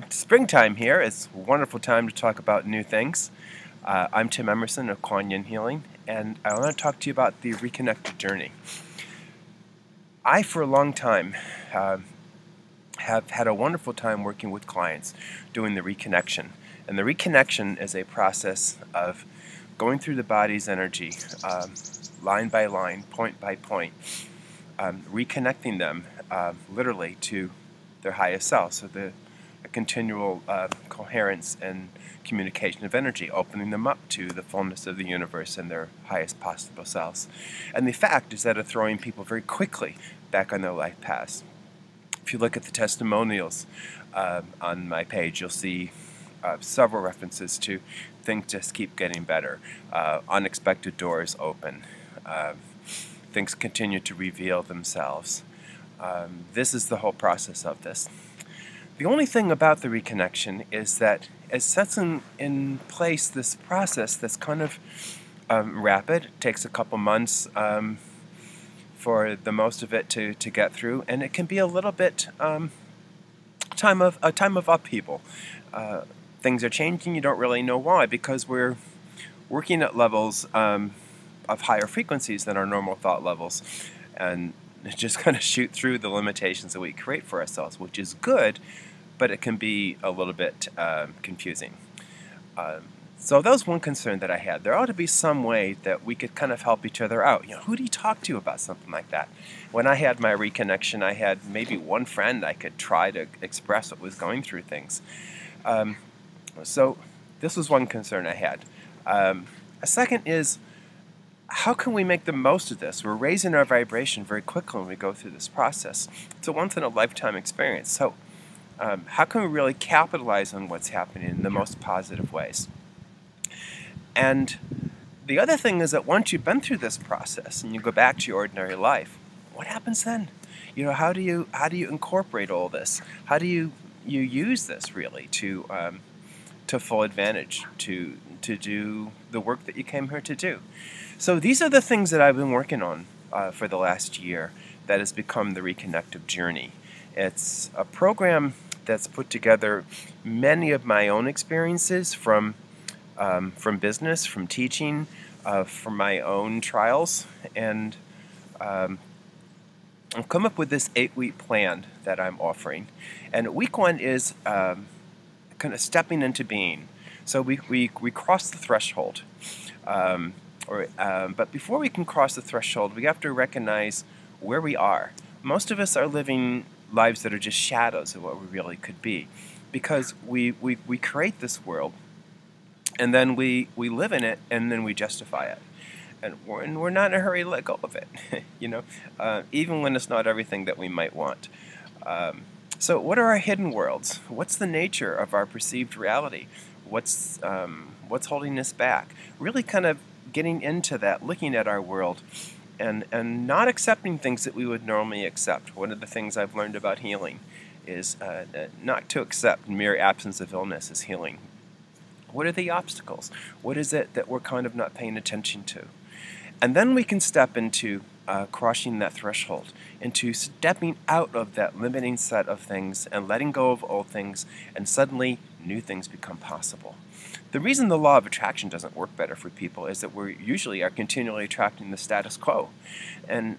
Springtime here. It's a wonderful time to talk about new things. I'm Tim Emerson of Kwan Yin Healing, and I want to talk to you about the Reconnective journey. I, for a long time, uh, have had a wonderful time working with clients doing the reconnection. And the reconnection is a process of going through the body's energy, line by line, point by point, reconnecting them literally to their highest self. So a continual coherence and communication of energy, opening them up to the fullness of the universe and their highest possible selves. And the fact is that it's throwing people very quickly back on their life paths. If you look at the testimonials on my page, you'll see several references to things just keep getting better, unexpected doors open, things continue to reveal themselves. This is the whole process of this. The only thing about the reconnection is that it sets in place this process that's kind of rapid. It takes a couple months for the most of it to get through, and it can be a little bit time of upheaval. Things are changing. You don't really know why, because we're working at levels of higher frequencies than our normal thought levels, and just kind of shoot through the limitations that we create for ourselves, which is good, but it can be a little bit confusing. So that was one concern that I had. There ought to be some way that we could kind of help each other out. Who do you talk to about something like that? When I had my reconnection, I had maybe one friend I could try to express what was going through things. So this was one concern I had. A second is, how can we make the most of this? We're raising our vibration very quickly when we go through this process. It's a once-in-a-lifetime experience. So how can we really capitalize on what's happening in the most positive ways? And the other thing is that once you've been through this process and you go back to your ordinary life, what happens then? How do you incorporate all this? How do you use this really to full advantage, to do the work that you came here to do? So these are the things that I've been working on for the last year that has become the Reconnective Journey. It's a program that's put together many of my own experiences from business, from teaching, from my own trials, and I've come up with this 8-week plan that I'm offering. And week one is kind of stepping into being. So we cross the threshold. But before we can cross the threshold, we have to recognize where we are. Most of us are living lives that are just shadows of what we really could be, because we create this world, and then we live in it, and then we justify it. And we're not in a hurry to let go of it, even when it's not everything that we might want. So what are our hidden worlds? What's the nature of our perceived reality? What's holding us back? Really kind of getting into that, looking at our world, and not accepting things that we would normally accept. One of the things I've learned about healing is not to accept mere absence of illness as healing. What are the obstacles? What is it that we're kind of not paying attention to? And then we can step into crossing that threshold, into stepping out of that limiting set of things and letting go of old things, and suddenly new things become possible. The reason the law of attraction doesn't work better for people is that we usually are continually attracting the status quo. And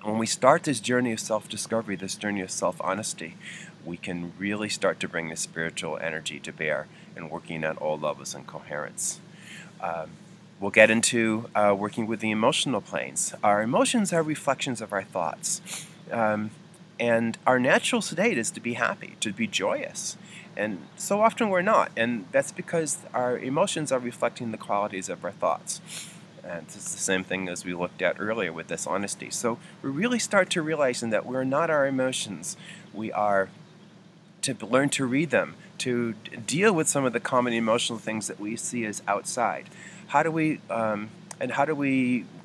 when we start this journey of self-discovery, this journey of self-honesty, we can really start to bring the spiritual energy to bear and working at all levels and coherence. We'll get into working with the emotional planes. Our emotions are reflections of our thoughts. And our natural state is to be happy, to be joyous. And so often we're not. And that's because our emotions are reflecting the qualities of our thoughts. And it's the same thing as we looked at earlier with this honesty. So we really start to realize that we're not our emotions. We are to learn to read them, to deal with some of the common emotional things that we see as outside. How do we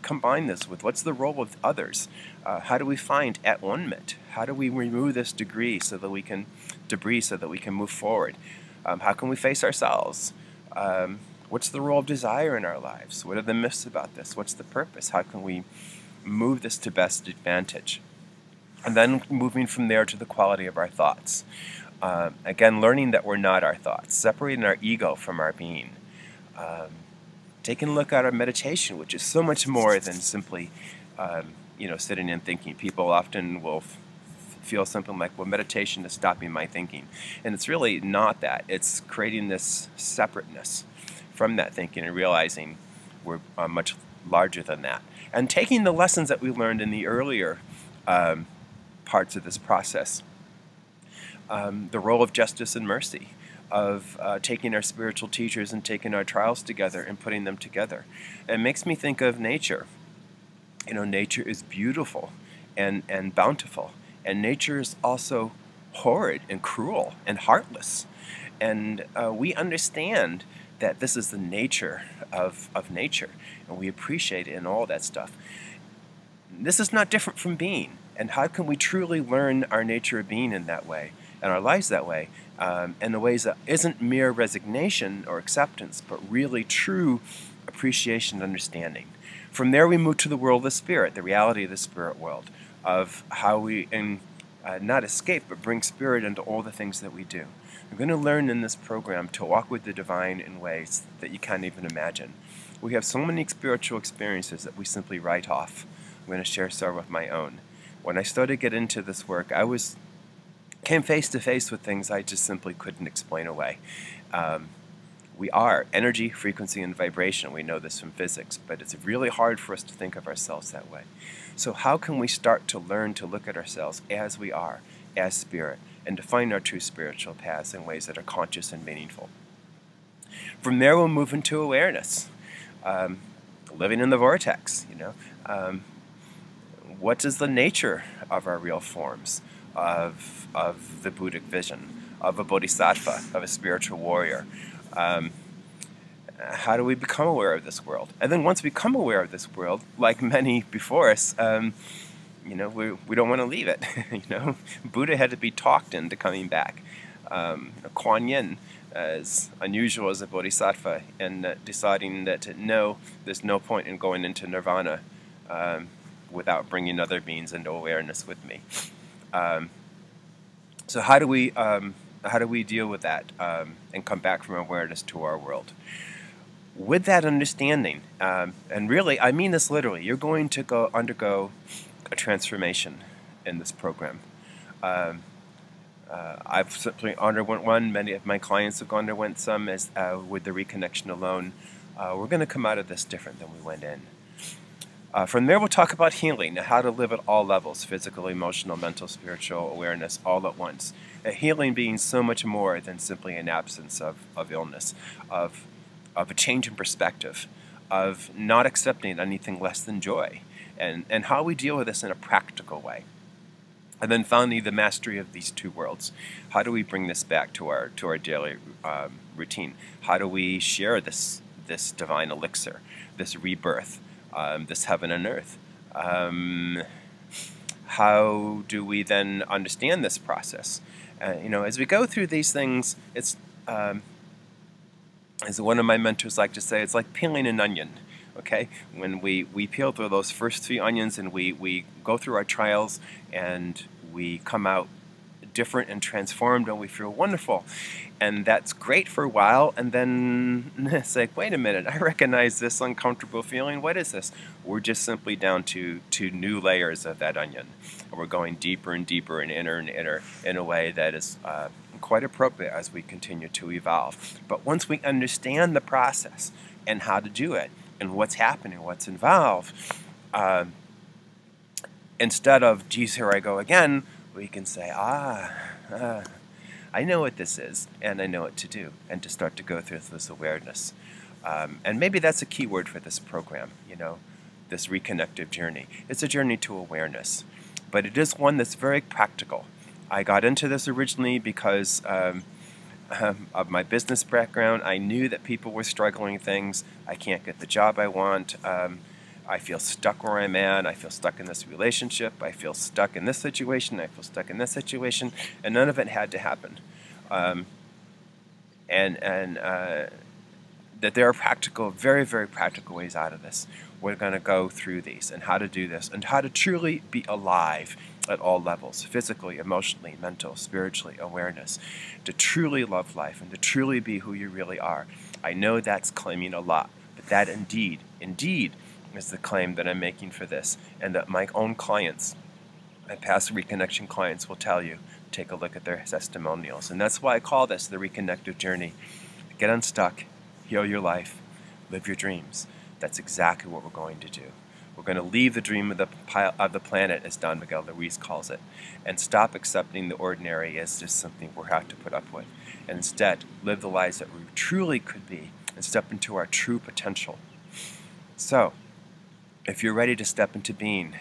combine this with what's the role of others? How do we find at-one-ment? How do we remove this debris so that we can move forward? How can we face ourselves? What's the role of desire in our lives? What are the myths about this? What's the purpose? How can we move this to best advantage? And then moving from there to the quality of our thoughts. Again, learning that we're not our thoughts, separating our ego from our being. Taking a look at our meditation, which is so much more than simply, sitting and thinking. People often will feel something like, well, meditation is stopping my thinking. And it's really not that. It's creating this separateness from that thinking and realizing we're much larger than that. And taking the lessons that we learned in the earlier parts of this process, the role of justice and mercy, of taking our spiritual teachers and taking our trials together and putting them together. It makes me think of nature. Nature is beautiful and bountiful, and nature is also horrid and cruel and heartless. And we understand that this is the nature of nature, and we appreciate it and all that stuff. This is not different from being. And how can we truly learn our nature of being in that way, and our lives that way, in the ways that isn't mere resignation or acceptance, but really true appreciation and understanding. From there we move to the world of the spirit, the reality of the spirit world, of how we not escape, but bring spirit into all the things that we do. We're going to learn in this program to walk with the divine in ways that you can't even imagine. We have so many spiritual experiences that we simply write off. I'm going to share several of my own. When I started to get into this work, I came face to face with things I just simply couldn't explain away. We are energy, frequency, and vibration. We know this from physics, but it's really hard for us to think of ourselves that way. So how can we start to learn to look at ourselves as we are, as spirit, and to find our true spiritual paths in ways that are conscious and meaningful? From there, we'll move into awareness, living in the vortex. What is the nature of our real forms, of the Buddhic vision, of a bodhisattva, of a spiritual warrior? How do we become aware of this world? And then once we become aware of this world, like many before us, we don't want to leave it. Buddha had to be talked into coming back. Kwan Yin, as unusual as a bodhisattva, and deciding that no, there's no point in going into nirvana without bringing other beings into awareness with me. So how do we deal with that and come back from awareness to our world? With that understanding, and really, I mean this literally, you're going to undergo a transformation in this program. I've simply underwent one. Many of my clients have underwent some as with the reconnection alone. We're going to come out of this different than we went in. From there, we'll talk about healing, how to live at all levels, physical, emotional, mental, spiritual awareness, all at once. Healing being so much more than simply an absence of illness, of a change in perspective, of not accepting anything less than joy, and how we deal with this in a practical way. And then finally, the mastery of these two worlds. How do we bring this back to our daily routine? How do we share this divine elixir, this rebirth, this heaven and earth? How do we then understand this process? As we go through these things, it's as one of my mentors like to say, it's like peeling an onion. Okay, when we peel through those first 3 onions and we go through our trials and we come out different and transformed and we feel wonderful, and that's great for a while, and then it's like, wait a minute, I recognize this uncomfortable feeling. What is this? We're just simply down to new layers of that onion, and we're going deeper and deeper and inner in a way that is quite appropriate as we continue to evolve. But once we understand the process and how to do it and what's happening, what's involved, instead of, geez, here I go again, we can say, I know what this is, and I know what to do, and to start to go through this awareness. And maybe that's a key word for this program, this reconnective journey. It's a journey to awareness, but it is one that's very practical. I got into this originally because of my business background. I knew that people were struggling things. I can't get the job I want. I feel stuck where I'm at. I feel stuck in this relationship. I feel stuck in this situation. I feel stuck in this situation. And none the that there are practical, very, very practical ways out of this. We're going to go through these and how to do this and how to truly be alive at all levels, physically, emotionally, mental, spiritually, awareness, to truly love life and to truly be who you really are. I know that's claiming a lot, but that indeed is the claim that I'm making for this, and that my own clients, my past reconnection clients, will tell you. Take a look at their testimonials. And that's why I call this the Reconnective Journey. Get unstuck, heal your life, live your dreams. That's exactly what we're going to do. We're going to leave the dream of the planet, as Don Miguel Ruiz calls it, and stop accepting the ordinary as just something we have to put up with. And instead, live the lives that we truly could be and step into our true potential. So, if you're ready to step into being,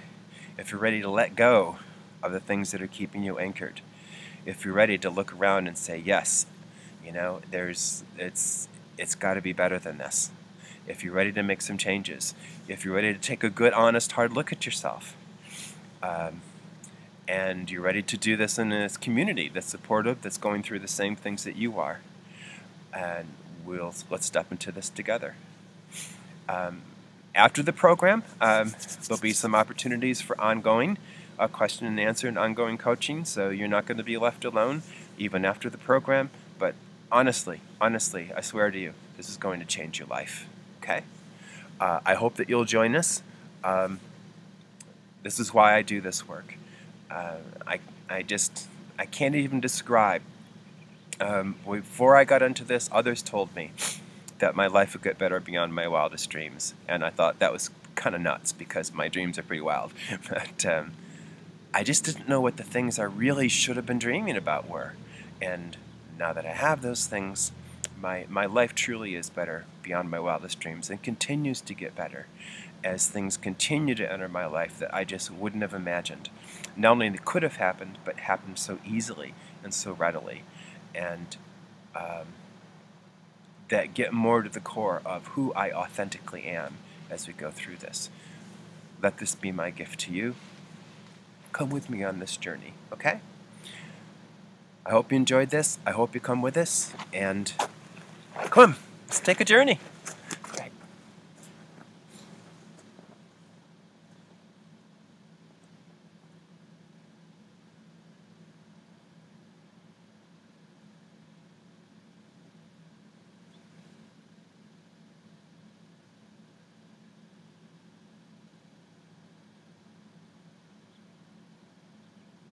if you're ready to let go of the things that are keeping you anchored, if you're ready to look around and say, yes, it's got to be better than this. If you're ready to make some changes, if you're ready to take a good, honest, hard look at yourself, and you're ready to do this in a community that's supportive, that's going through the same things that you are, and let's step into this together. After the program, there'll be some opportunities for ongoing question and answer and ongoing coaching, so you're not going to be left alone even after the program. But honestly, I swear to you, this is going to change your life. Okay? I hope that you'll join us. This is why I do this work. I can't even describe. Before I got into this, others told me that my life would get better beyond my wildest dreams, and I thought that was kind of nuts because my dreams are pretty wild. But I just didn't know what the things I really should have been dreaming about were. And now that I have those things, my life truly is better beyond my wildest dreams and continues to get better as things continue to enter my life that I just wouldn't have imagined. Not only they could have happened, but happened so easily and so readily. And that get more to the core of who I authentically am as we go through this. Let this be my gift to you. Come with me on this journey, okay? I hope you enjoyed this. I hope you come with us. And come, let's take a journey.